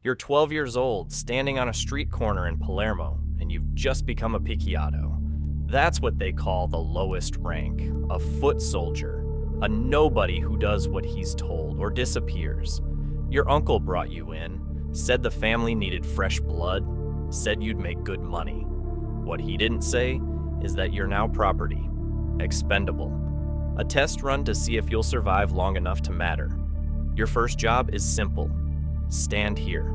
You're 12 years old, standing on a street corner in Palermo, and you've just become a picchiato. That's what they call the lowest rank, a foot soldier, a nobody who does what he's told or disappears. Your uncle brought you in, said the family needed fresh blood, said you'd make good money. What he didn't say is that you're now property, expendable. A test run to see if you'll survive long enough to matter. Your first job is simple. Stand here.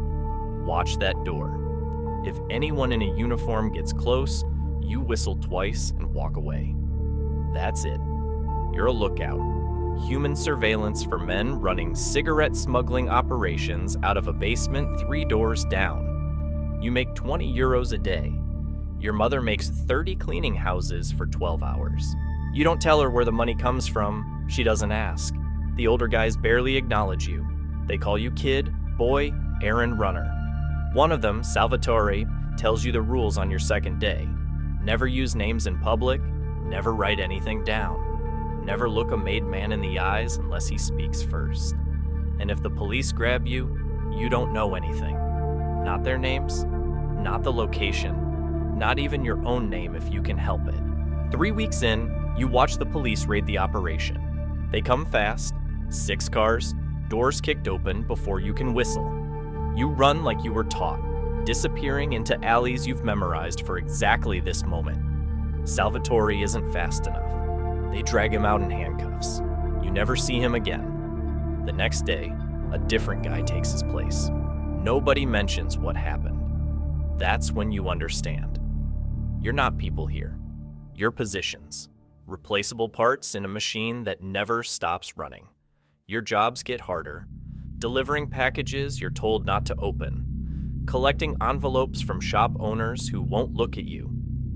Watch that door. If anyone in a uniform gets close, you whistle twice and walk away. That's it. You're a lookout. Human surveillance for men running cigarette smuggling operations out of a basement 3 doors down. You make 20 euros a day. Your mother makes 30 cleaning houses for 12 hours. You don't tell her where the money comes from. She doesn't ask. The older guys barely acknowledge you. They call you kid, boy, errand runner. One of them, Salvatore, tells you the rules on your second day. Never use names in public, never write anything down. Never look a made man in the eyes unless he speaks first. And if the police grab you, you don't know anything. Not their names, not the location, not even your own name if you can help it. 3 weeks in, you watch the police raid the operation. They come fast, 6 cars, doors kicked open before you can whistle. You run like you were taught, disappearing into alleys you've memorized for exactly this moment. Salvatore isn't fast enough. They drag him out in handcuffs. You never see him again. The next day, a different guy takes his place. Nobody mentions what happened. That's when you understand. You're not people here. You're positions. Replaceable parts in a machine that never stops running. Your jobs get harder. Delivering packages you're told not to open. Collecting envelopes from shop owners who won't look at you.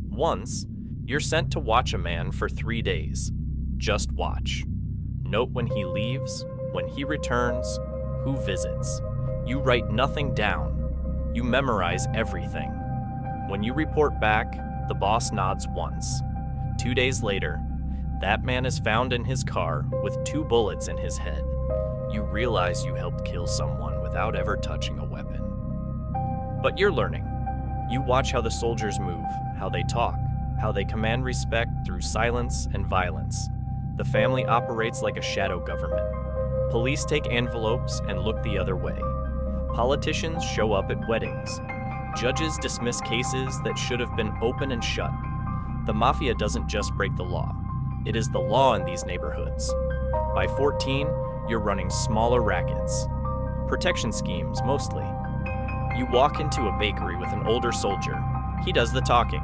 Once, you're sent to watch a man for 3 days. Just watch. Note when he leaves, when he returns, who visits. You write nothing down. You memorize everything. When you report back, the boss nods once. 2 days later, that man is found in his car with 2 bullets in his head. You realize you helped kill someone without ever touching a weapon. But you're learning. You watch how the soldiers move, how they talk, how they command respect through silence and violence. The family operates like a shadow government. Police take envelopes and look the other way. Politicians show up at weddings. Judges dismiss cases that should have been open and shut. The Mafia doesn't just break the law. It is the law in these neighborhoods. By 14, you're running smaller rackets. Protection schemes, mostly. You walk into a bakery with an older soldier. He does the talking.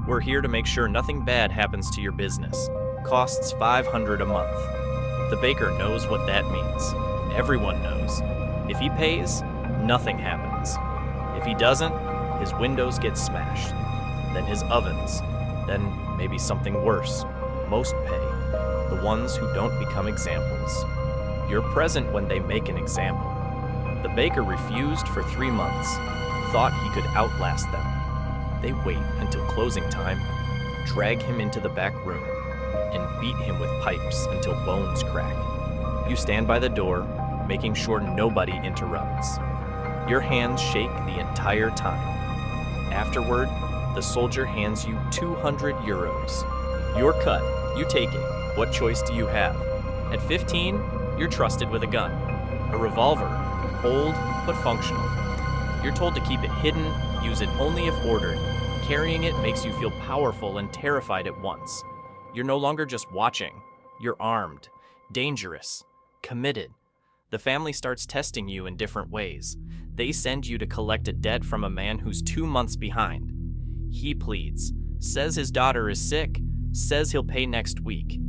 We're here to make sure nothing bad happens to your business. Costs $500 a month. The baker knows what that means. Everyone knows. If he pays, nothing happens. If he doesn't, his windows get smashed. Then his ovens. Then maybe something worse. Most pay. The ones who don't become examples. You're present when they make an example. The baker refused for 3 months. Thought he could outlast them. They wait until closing time, drag him into the back room, and beat him with pipes until bones crack. You stand by the door, making sure nobody interrupts. Your hands shake the entire time. Afterward, the soldier hands you 200 euros. Your cut, you take it. What choice do you have? At 15, you're trusted with a gun. A revolver, old but functional. You're told to keep it hidden, use it only if ordered. Carrying it makes you feel powerful and terrified at once. You're no longer just watching. You're armed, dangerous, committed. The family starts testing you in different ways. They send you to collect a debt from a man who's 2 months behind. He pleads, says his daughter is sick, says he'll pay next week.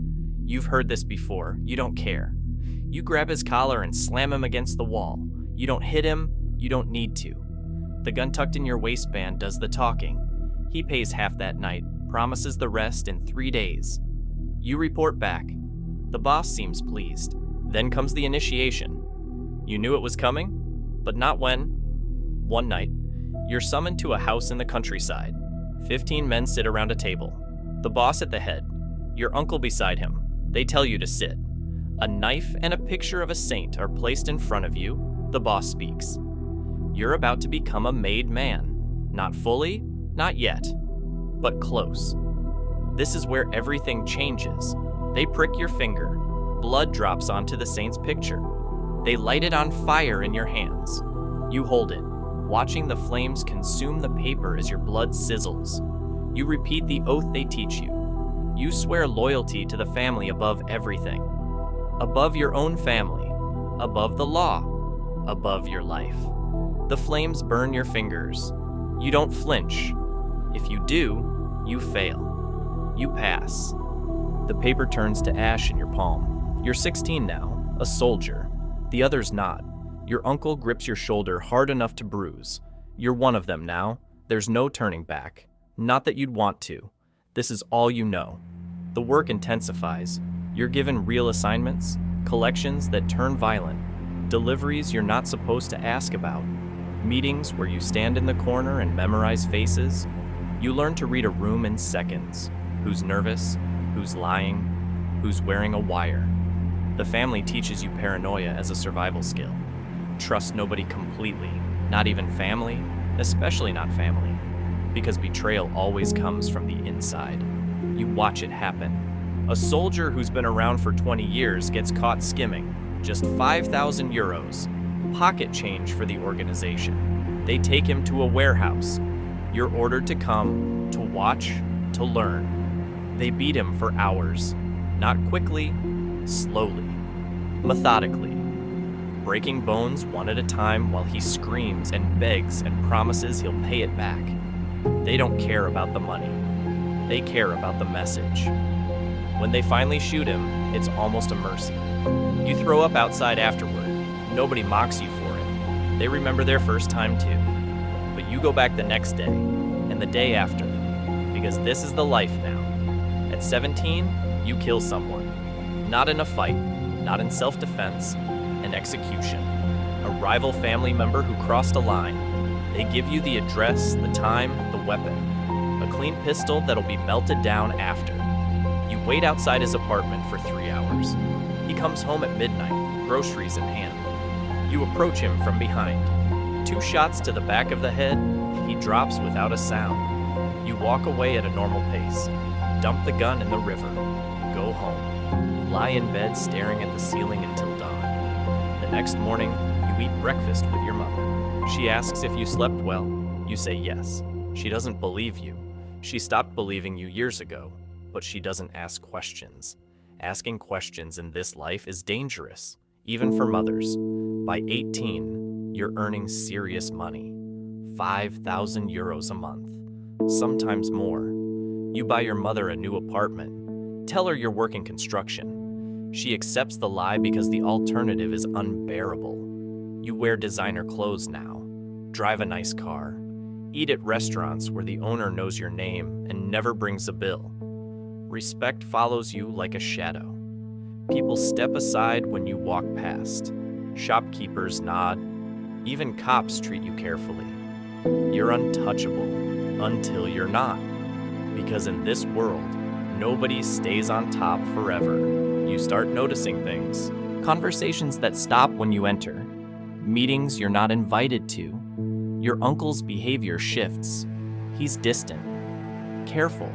You've heard this before. You don't care. You grab his collar and slam him against the wall. You don't hit him. You don't need to. The gun tucked in your waistband does the talking. He pays half that night, promises the rest in 3 days. You report back. The boss seems pleased. Then comes the initiation. You knew it was coming, but not when. One night, you're summoned to a house in the countryside. 15 men sit around a table. The boss at the head, your uncle beside him. They tell you to sit. A knife and a picture of a saint are placed in front of you. The boss speaks. You're about to become a made man. Not fully, not yet, but close. This is where everything changes. They prick your finger. Blood drops onto the saint's picture. They light it on fire in your hands. You hold it, watching the flames consume the paper as your blood sizzles. You repeat the oath they teach you. You swear loyalty to the family above everything. Above your own family. Above the law. Above your life. The flames burn your fingers. You don't flinch. If you do, you fail. You pass. The paper turns to ash in your palm. You're 16 now, a soldier. The other's not. Your uncle grips your shoulder hard enough to bruise. You're one of them now. There's no turning back. Not that you'd want to. This is all you know. The work intensifies. You're given real assignments, collections that turn violent, deliveries you're not supposed to ask about, meetings where you stand in the corner and memorize faces. You learn to read a room in seconds. Who's nervous, who's lying, who's wearing a wire. The family teaches you paranoia as a survival skill. Trust nobody completely, not even family, especially not family, because betrayal always comes from the inside. You watch it happen. A soldier who's been around for 20 years gets caught skimming, just 5,000 euros, pocket change for the organization. They take him to a warehouse. You're ordered to come, to watch, to learn. They beat him for hours, not quickly, slowly, methodically, breaking bones one at a time while he screams and begs and promises he'll pay it back. They don't care about the money. They care about the message. When they finally shoot him, it's almost a mercy. You throw up outside afterward. Nobody mocks you for it. They remember their first time too. But you go back the next day, and the day after, because this is the life now. At 17, you kill someone. Not in a fight, not in self-defense, an execution. A rival family member who crossed a line. They give you the address, the time, the weapon. A clean pistol that'll be melted down after. You wait outside his apartment for 3 hours. He comes home at midnight, groceries in hand. You approach him from behind. 2 shots to the back of the head, he drops without a sound. You walk away at a normal pace. Dump the gun in the river. Go home. Lie in bed staring at the ceiling until dawn. The next morning, you eat breakfast with your mother. She asks if you slept well. You say yes. She doesn't believe you. She stopped believing you years ago, but she doesn't ask questions. Asking questions in this life is dangerous, even for mothers. By 18, you're earning serious money. 5,000 euros a month, sometimes more. You buy your mother a new apartment. Tell her you're working construction. She accepts the lie because the alternative is unbearable. You wear designer clothes now, drive a nice car, eat at restaurants where the owner knows your name and never brings a bill. Respect follows you like a shadow. People step aside when you walk past. Shopkeepers nod. Even cops treat you carefully. You're untouchable until you're not. Because in this world, nobody stays on top forever. You start noticing things. Conversations that stop when you enter. Meetings you're not invited to. Your uncle's behavior shifts. He's distant. Careful.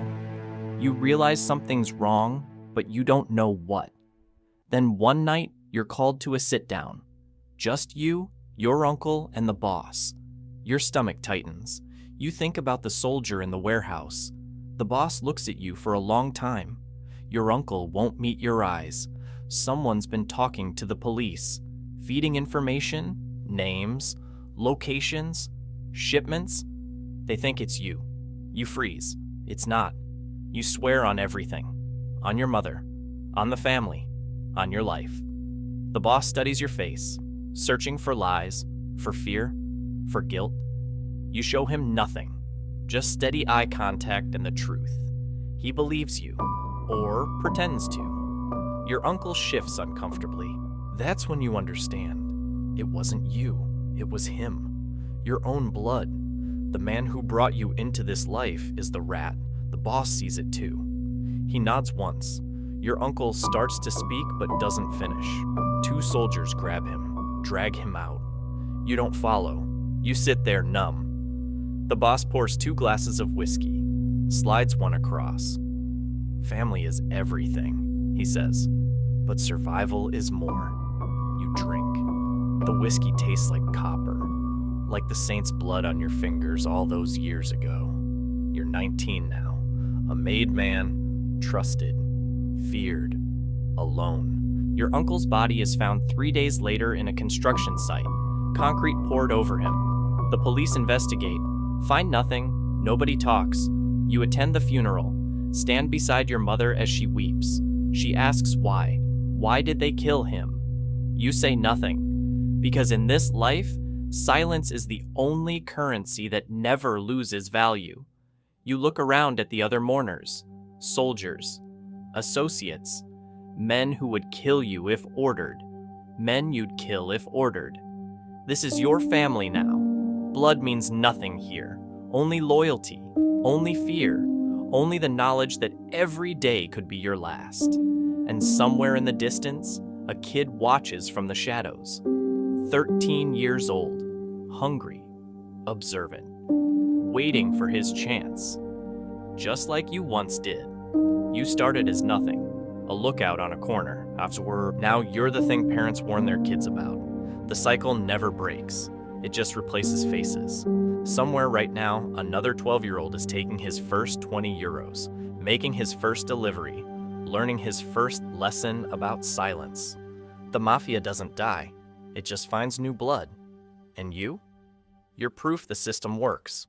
You realize something's wrong, but you don't know what. Then one night, you're called to a sit-down. Just you, your uncle, and the boss. Your stomach tightens. You think about the soldier in the warehouse. The boss looks at you for a long time. Your uncle won't meet your eyes. Someone's been talking to the police, feeding information, names, locations, shipments. They think it's you. You freeze. It's not. You swear on everything. On your mother. On the family. On your life. The boss studies your face, searching for lies, for fear, for guilt. You show him nothing. Just steady eye contact and the truth. He believes you, or pretends to. Your uncle shifts uncomfortably. That's when you understand. It wasn't you. It was him. Your own blood. The man who brought you into this life is the rat. The boss sees it too. He nods once. Your uncle starts to speak but doesn't finish. 2 soldiers grab him, drag him out. You don't follow. You sit there numb. The boss pours 2 glasses of whiskey, slides one across. Family is everything, he says, but survival is more. You drink. The whiskey tastes like copper, like the saint's blood on your fingers all those years ago. You're 19 now, a made man, trusted, feared, alone. Your uncle's body is found 3 days later in a construction site, concrete poured over him. The police investigate, find nothing, nobody talks. You attend the funeral, stand beside your mother as she weeps. She asks why. Why did they kill him? You say nothing, because in this life, silence is the only currency that never loses value. You look around at the other mourners, soldiers, associates, men who would kill you if ordered, men you'd kill if ordered. This is your family now. Blood means nothing here, only loyalty, only fear, only the knowledge that every day could be your last. And somewhere in the distance, a kid watches from the shadows, 13 years old, hungry, observant, waiting for his chance. Just like you once did. You started as nothing, a lookout on a corner. Now you're the thing parents warn their kids about. The cycle never breaks. It just replaces faces. Somewhere right now, another 12-year-old is taking his first 20 euros, making his first delivery, learning his first lesson about silence. The Mafia doesn't die. It just finds new blood. And you? You're proof the system works.